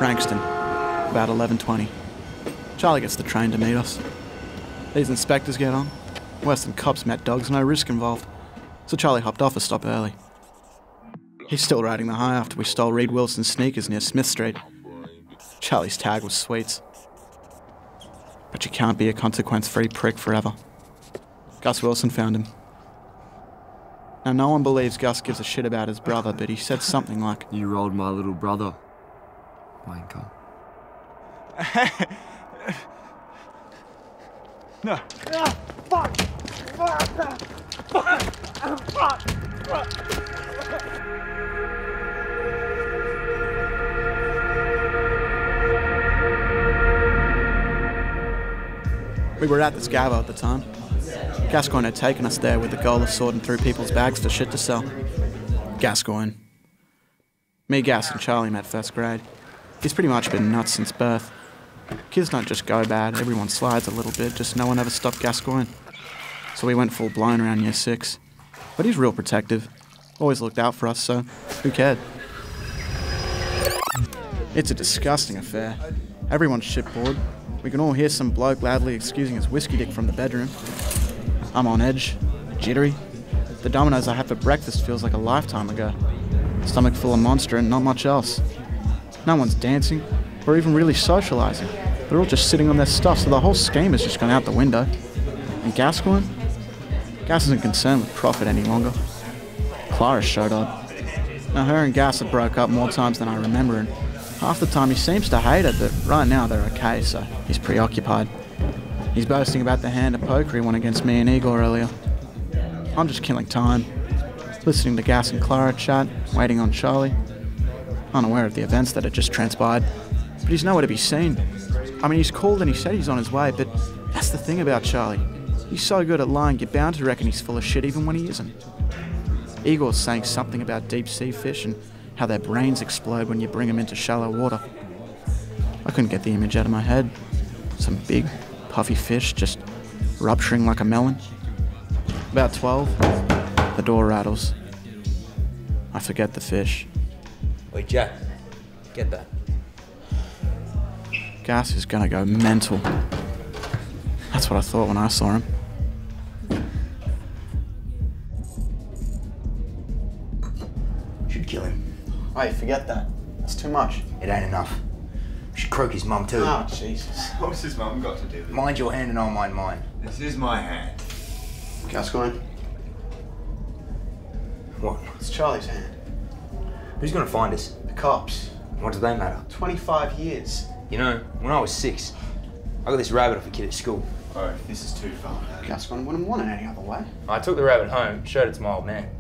Frankston, about 11:20. Charlie gets the train to meet us. These inspectors get on. Worse than cops met dogs, no risk involved. So Charlie hopped off a stop early. He's still riding the high after we stole Reed Wilson's sneakers near Smith Street. Charlie's tag was sweets. But you can't be a consequence-free prick forever. Gus Wilson found him. Now, no one believes Gus gives a shit about his brother, but he said something like, "You rolled my little brother, wanker." No. Fuck! We were at the Scavo at the time. Gascoine had taken us there with the goal of sorting through people's bags for shit to sell. Gascoine. Me, Gas, and Charlie met first grade. He's pretty much been nuts since birth. Kids don't just go bad, everyone slides a little bit, just no one ever stopped Gascoine. So we went full blown around year 6. But he's real protective. Always looked out for us, so who cared? It's a disgusting affair. Everyone's shitboard. We can all hear some bloke loudly excusing his whiskey dick from the bedroom. I'm on edge, jittery. The Domino's I had for breakfast feels like a lifetime ago. Stomach full of Monster and not much else. No one's dancing, or even really socialising. They're all just sitting on their stuff, so the whole scheme has just gone out the window. And Gascoine? Gas isn't concerned with profit any longer. Clara showed up. Now her and Gas have broke up more times than I remember, and half the time he seems to hate her, but right now they're okay, so he's preoccupied. He's boasting about the hand of poker he won against me and Igor earlier. I'm just killing time, listening to Gas and Clara chat, waiting on Charlie, unaware of the events that had just transpired. But he's nowhere to be seen. I mean, he's called and he said he's on his way, but that's the thing about Charlie. He's so good at lying, you're bound to reckon he's full of shit even when he isn't. Igor's saying something about deep sea fish and how their brains explode when you bring them into shallow water. I couldn't get the image out of my head. Some big, puffy fish just rupturing like a melon. About 12, the door rattles. I forget the fish. Wait, Jack, get that. Gas is gonna go mental. That's what I thought when I saw him. Should kill him. Hey, forget that. That's too much. It ain't enough. Should croak his mum too. Oh, Jesus. What's his mum got to do with it? Mind your hand and I'll mind mine. This is my hand. Gascoine, What? it's Charlie's hand. Who's gonna find us? The cops. What do they matter? 25 years. You know, when I was 6, I got this rabbit off a kid at school. Oh, this is too far. Gascoine wouldn't want it any other way. I took the rabbit home, showed it to my old man.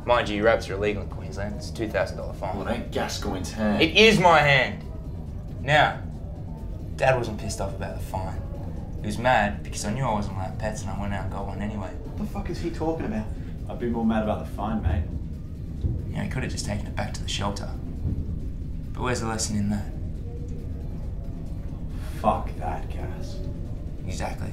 Mind you, rabbits are illegal in Queensland. It's a $2,000 fine. Well, it ain't Gascoigne's hand. It is my hand. Now, Dad wasn't pissed off about the fine. He was mad because I knew I wasn't allowed pets and I went out and got one anyway. What the fuck is he talking about? I'd be more mad about the fine, mate. You know, he could have just taken it back to the shelter. But where's the lesson in that? Fuck that, Gas. Exactly.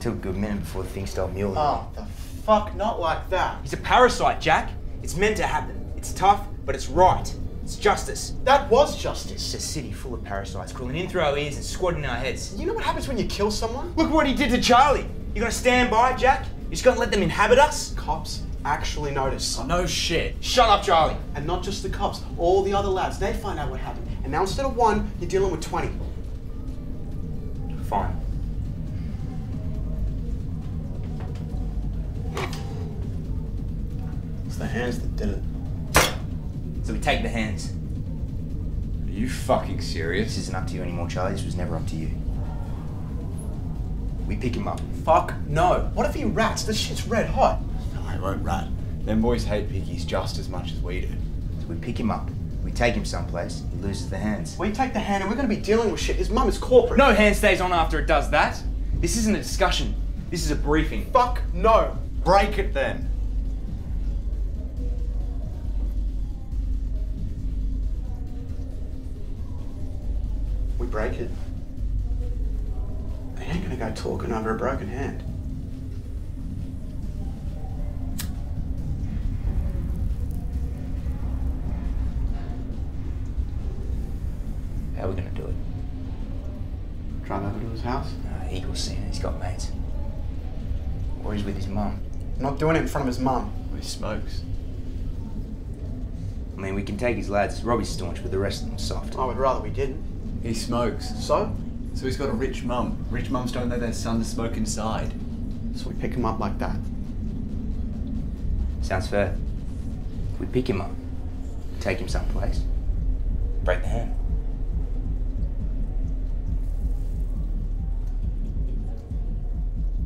Took a good minute before the thing started muling. Oh, the fuck, not like that. He's a parasite, Jack. It's meant to happen. It's tough, but it's right. It's justice. That was It's justice. a city full of parasites crawling in through our ears and squatting in our heads. You know what happens when you kill someone? Look what he did to Charlie. You gonna stand by, Jack? You just gonna let them inhabit us? Cops actually notice. No shit. Shut up, Charlie. And not just the cops, all the other lads, they find out what happened. And now instead of 1, you're dealing with 20. Fine. It's the hands that did it. So we take the hands. Are you fucking serious? This isn't up to you anymore, Charlie. This was never up to you. We pick him up. Fuck no. What if he rats? This shit's red hot. No, I won't rat. Them boys hate piggies just as much as we do. So we pick him up. We take him someplace. He loses the hands. We take the hand and we're gonna be dealing with shit. His mum is corporate. No hand stays on after it does that. This isn't a discussion. This is a briefing. Fuck no. Break it then. We break it. They ain't gonna go talking over a broken hand. How are we gonna do it? Drive over to his house? No, Eagle's seen it, he's got mates. Or he's with his mum. I'm not doing it in front of his mum. He smokes. I mean, we can take his lads. Robbie's staunch, but the rest of them are soft. I would rather we didn't. He smokes. So? So he's got a rich mum. Rich mums don't let their son smoke inside. So we pick him up like that. Sounds fair. We pick him up, take him someplace, break the hand.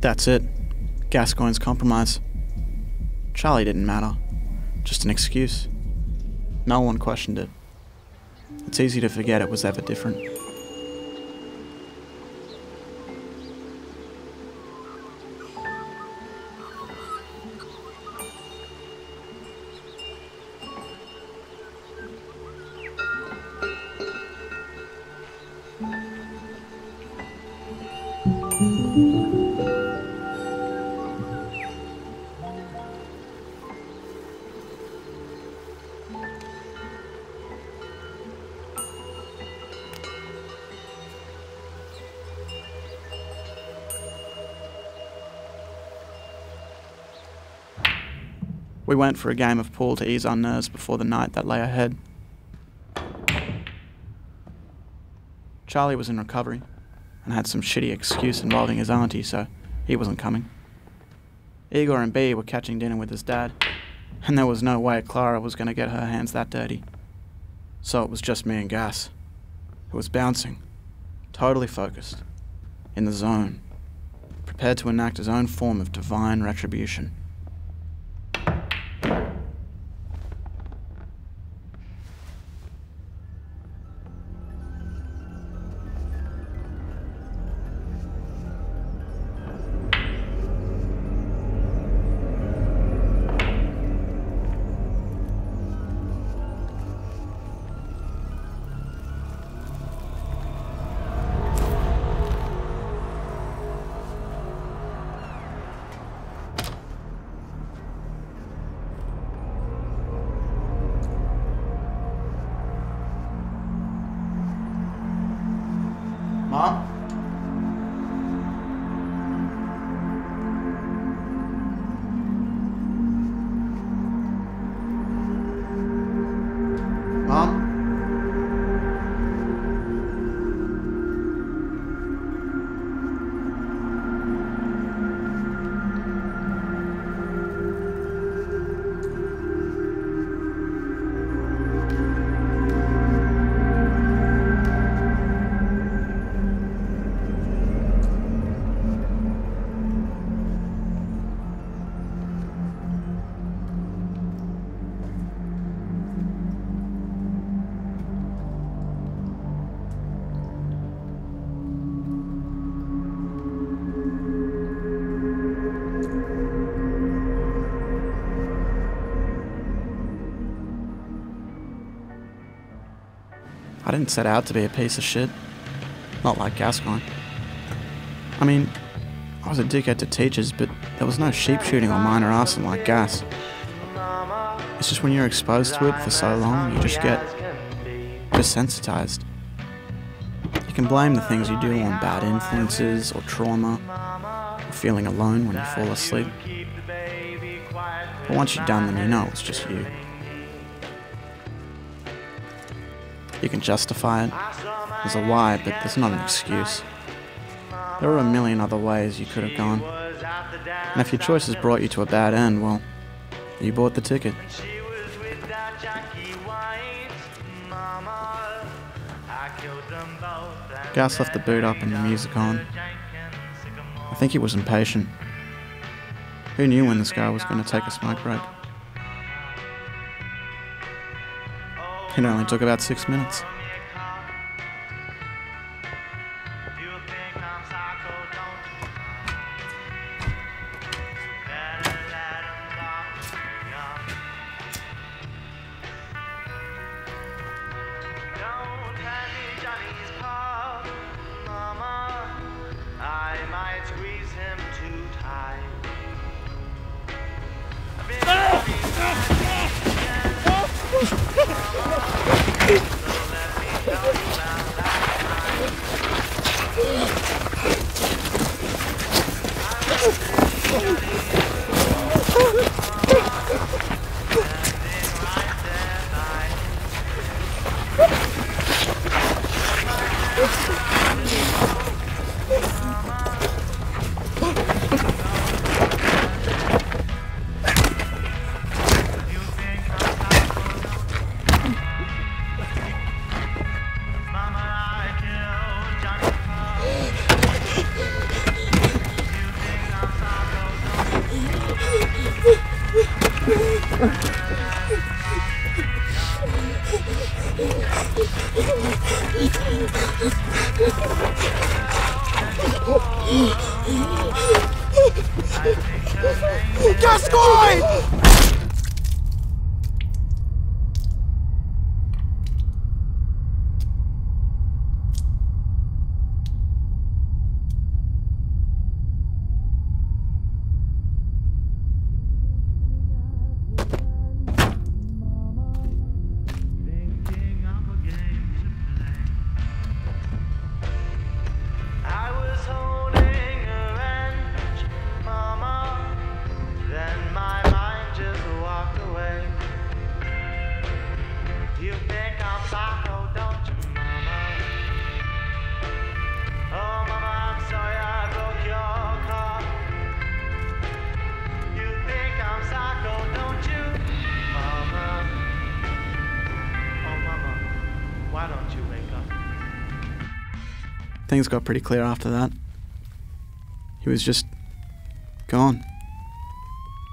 That's it. Gascoine's compromise. Charlie didn't matter. Just an excuse. No one questioned it. It's easy to forget it was ever different. We went for a game of pool to ease our nerves before the night that lay ahead. Charlie was in recovery and had some shitty excuse involving his auntie, so he wasn't coming. Igor and B were catching dinner with his dad, and there was no way Clara was going to get her hands that dirty. So it was just me and Gas, who was bouncing, totally focused, in the zone, prepared to enact his own form of divine retribution. Mom? Mom? I didn't set out to be a piece of shit. Not like Gascoine. I mean, I was a dickhead to teachers, but there was no sheep shooting or minor arson like Gas. It's just when you're exposed to it for so long, you just get desensitized. You can blame the things you do on bad influences or trauma, or feeling alone when you fall asleep. But once you're done, then you know it's just you. You can justify it. There's a why, but there's not an excuse. There are a million other ways you could have gone. And if your choices brought you to a bad end, well, you bought the ticket. Gas left the boot up and the music on. I think he was impatient. Who knew when this guy was going to take a smoke break? It only took about 6 minutes. Gascoine! Things got pretty clear after that. He was just gone.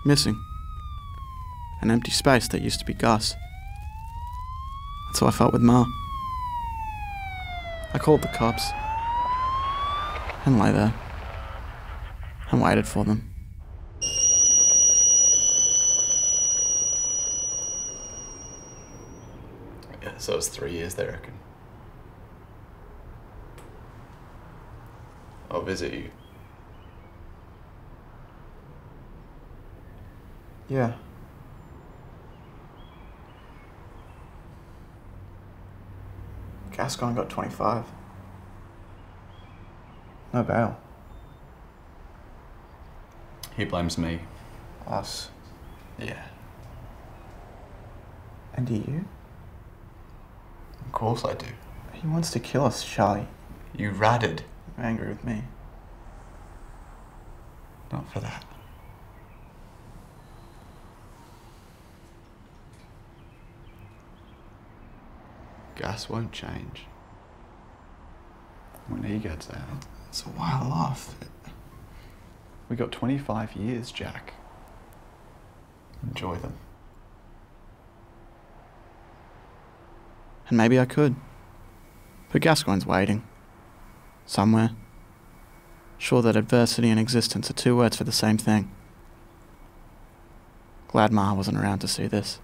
Missing. An empty space that used to be Gus. That's how I felt with Ma. I called the cops. And lay there. And waited for them. Yeah, so it was 3 years, they reckon. I'll visit you. Yeah. Gascgoine got 25. No bail. He blames me. Us. Yeah. And do you? Of course I do. He wants to kill us, Charlie. You ratted. You're angry with me. Not for that. Gus won't change. When he gets out. It's a while off. We got 25 years, Jack. Enjoy them. And maybe I could. But Gascoine's waiting. Somewhere. Sure that adversity and existence are two words for the same thing. Glad Ma wasn't around to see this.